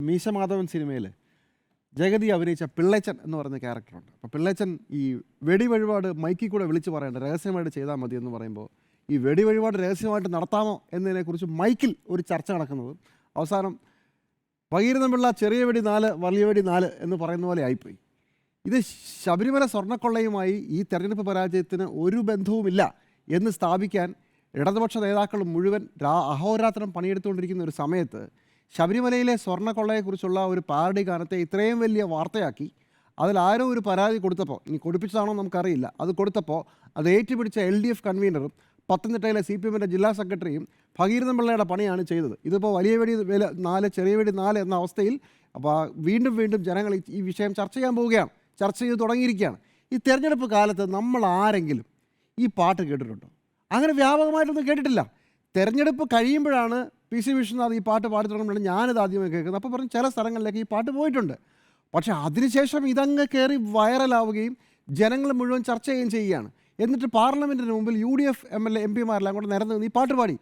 മീശമാധവൻ സിനിമയിൽ ജഗതി അഭിനയിച്ച പിള്ളേച്ചൻ എന്ന് പറയുന്ന ക്യാരക്ടറുണ്ട്. അപ്പോൾ പിള്ളേച്ചൻ ഈ വെടി വഴിപാട് മൈക്കിൽ കൂടെ വിളിച്ച് പറയേണ്ട രഹസ്യമായിട്ട് ചെയ്താൽ മതി എന്ന് പറയുമ്പോൾ ഈ വെടി വഴിപാട് രഹസ്യമായിട്ട് നടത്താമോ എന്നതിനെക്കുറിച്ച് മൈക്കിൽ ഒരു ചർച്ച നടക്കുന്നത് അവസാനം ഭഗീരഥപിള്ള ചെറിയ വെടി 4 വലിയ വെടി 4 എന്ന് പറയുന്ന പോലെ ആയിപ്പോയി. ഇത് ശബരിമല സ്വർണ്ണക്കൊള്ളയുമായി ഈ തെരഞ്ഞെടുപ്പ് പരാജയത്തിന് ഒരു ബന്ധവുമില്ല എന്ന് സ്ഥാപിക്കാൻ ഇടതുപക്ഷ നേതാക്കൾ മുഴുവൻ അഹോരാത്രം പണിയെടുത്തുകൊണ്ടിരിക്കുന്ന ഒരു സമയത്ത് ശബരിമലയിലെ സ്വർണ്ണക്കൊള്ളയെക്കുറിച്ചുള്ള ഒരു പാരഡി ഗാനത്തെ ഇത്രയും വലിയ വാർത്തയാക്കി അതിലാരോ ഒരു പരാതി കൊടുത്തപ്പോൾ, ഇനി കൊടുപ്പിച്ചതാണോ നമുക്കറിയില്ല, അത് കൊടുത്തപ്പോൾ അത് ഏറ്റുപിടിച്ച LDF കൺവീനറും പത്തനംതിട്ടയിലെ CPM ജില്ലാ സെക്രട്ടറിയും ഭഗീരഥപിള്ളയുടെ പണിയാണ് ചെയ്തത്. ഇതിപ്പോൾ വലിയ വെടി 4 ചെറിയ വെടി 4 എന്ന അവസ്ഥയിൽ അപ്പോൾ വീണ്ടും ജനങ്ങൾ ഈ വിഷയം ചർച്ച ചെയ്യാൻ പോവുകയാണ്, ചർച്ച ചെയ്ത് തുടങ്ങിയിരിക്കുകയാണ്. ഈ തെരഞ്ഞെടുപ്പ് കാലത്ത് നമ്മൾ ആരെങ്കിലും ഈ പാട്ട് കേട്ടിട്ടുണ്ടോ? അങ്ങനെ വ്യാപകമായിട്ടൊന്നും കേട്ടിട്ടില്ല. തെരഞ്ഞെടുപ്പ് കഴിയുമ്പോഴാണ് PC വിശ്വനാഥ് ഈ പാട്ട് പാടി തുടങ്ങുമ്പോഴാണ് ഞാനിത് ആദ്യമായി കേൾക്കുന്നത്. അപ്പോൾ പറഞ്ഞ് ചില സ്ഥലങ്ങളിലേക്ക് ഈ പാട്ട് പോയിട്ടുണ്ട്. പക്ഷേ അതിനുശേഷം ഇതങ്ങ് കയറി വൈറലാവുകയും ജനങ്ങൾ മുഴുവൻ ചർച്ച ചെയ്യുകയാണ്. എന്നിട്ട് പാർലമെൻറ്റിന് മുമ്പിൽ UDF MLA MP മാരെല്ലാം കൂടെ നിരന്ന് ഈ പാട്ട് പാടി.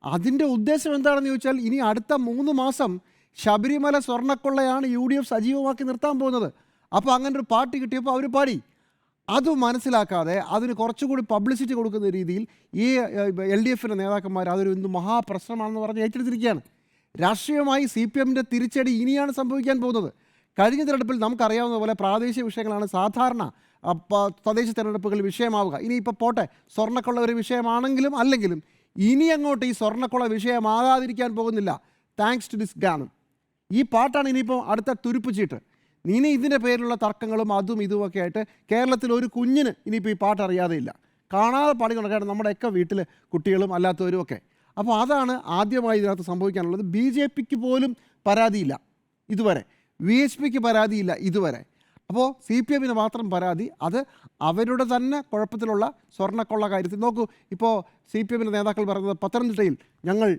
അതിൻ്റെ ഉദ്ദേശം എന്താണെന്ന് ചോദിച്ചാൽ ഇനി അടുത്ത 3 മാസം ശബരിമല സ്വർണ്ണക്കൊള്ളയാണ് UDF സജീവമാക്കി നിർത്താൻ പോകുന്നത്. അപ്പോൾ അങ്ങനെ ഒരു പാട്ട് കിട്ടിയപ്പോൾ അവർ പാടി. അത് മനസ്സിലാക്കാതെ അതിന് കുറച്ചുകൂടി പബ്ലിസിറ്റി കൊടുക്കുന്ന രീതിയിൽ ഈ LDFിൻ്റെ നേതാക്കന്മാർ അതൊരു എന്ത് മഹാപ്രശ്നമാണെന്ന് പറഞ്ഞ് ഏറ്റെടുത്തിരിക്കുകയാണ്. രാഷ്ട്രീയമായി CPMൻ്റെ തിരിച്ചടി ഇനിയാണ് സംഭവിക്കാൻ പോകുന്നത്. കഴിഞ്ഞ തിരഞ്ഞെടുപ്പിൽ നമുക്കറിയാവുന്ന പോലെ പ്രാദേശിക വിഷയങ്ങളാണ് സാധാരണ തദ്ദേശ തിരഞ്ഞെടുപ്പുകൾ വിഷയമാവുക. ഇനിയിപ്പോൾ പോട്ടെ, സ്വർണ്ണക്കൊള്ള ഒരു വിഷയമാണെങ്കിലും അല്ലെങ്കിലും ഇനി അങ്ങോട്ട് ഈ സ്വർണ്ണക്കൊള്ള വിഷയമാകാതിരിക്കാൻ പോകുന്നില്ല. താങ്ക്സ് ടു ദിസ് ഗാനം. ഈ പാട്ടാണ് ഇനിയിപ്പോൾ അടുത്ത തുരുപ്പ് ചീട്ട്. ഇനി ഇതിൻ്റെ പേരിലുള്ള തർക്കങ്ങളും അതും ഇതുമൊക്കെ ആയിട്ട് കേരളത്തിൽ ഒരു കുഞ്ഞിന് ഇനിയിപ്പോൾ ഈ പാട്ട് അറിയാതെയില്ല. കാണാതെ പാടി നടക്കുകയാണ് നമ്മുടെയൊക്കെ വീട്ടിൽ കുട്ടികളും അല്ലാത്തവരും ഒക്കെ. അപ്പോൾ അതാണ് ആദ്യമായി ഇതിനകത്ത് സംഭവിക്കാനുള്ളത്. BJPക്ക് പോലും പരാതിയില്ല ഇതുവരെ, VHPക്ക് പരാതിയില്ല ഇതുവരെ. അപ്പോൾ CPMന് മാത്രം പരാതി. അത് അവരുടെ തന്നെ കുഴപ്പത്തിലുള്ള സ്വർണ്ണക്കൊള്ള കാര്യത്തിൽ. നോക്കൂ, ഇപ്പോൾ CPMൻ്റെ നേതാക്കൾ പറയുന്നത് പത്തനംതിട്ടയിൽ ഞങ്ങൾ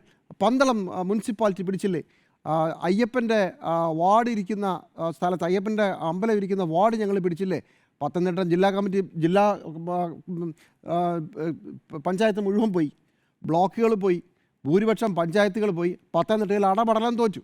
പന്തളം മുനിസിപ്പാലിറ്റി പിടിച്ചില്ലേ, അയ്യപ്പൻ്റെ വാർഡ് ഇരിക്കുന്ന സ്ഥലത്ത്, അയ്യപ്പൻ്റെ അമ്പലം ഇരിക്കുന്ന വാർഡ് ഞങ്ങൾ പിടിച്ചില്ലേ, പത്തനംതിട്ട ജില്ലാ കമ്മിറ്റി ജില്ലാ പഞ്ചായത്ത് മുഴുവൻ പോയി, ബ്ലോക്കുകൾ പോയി, ഭൂരിപക്ഷം പഞ്ചായത്തുകൾ പോയി, പത്തനംതിട്ടയിൽ അടപടലം തോറ്റു.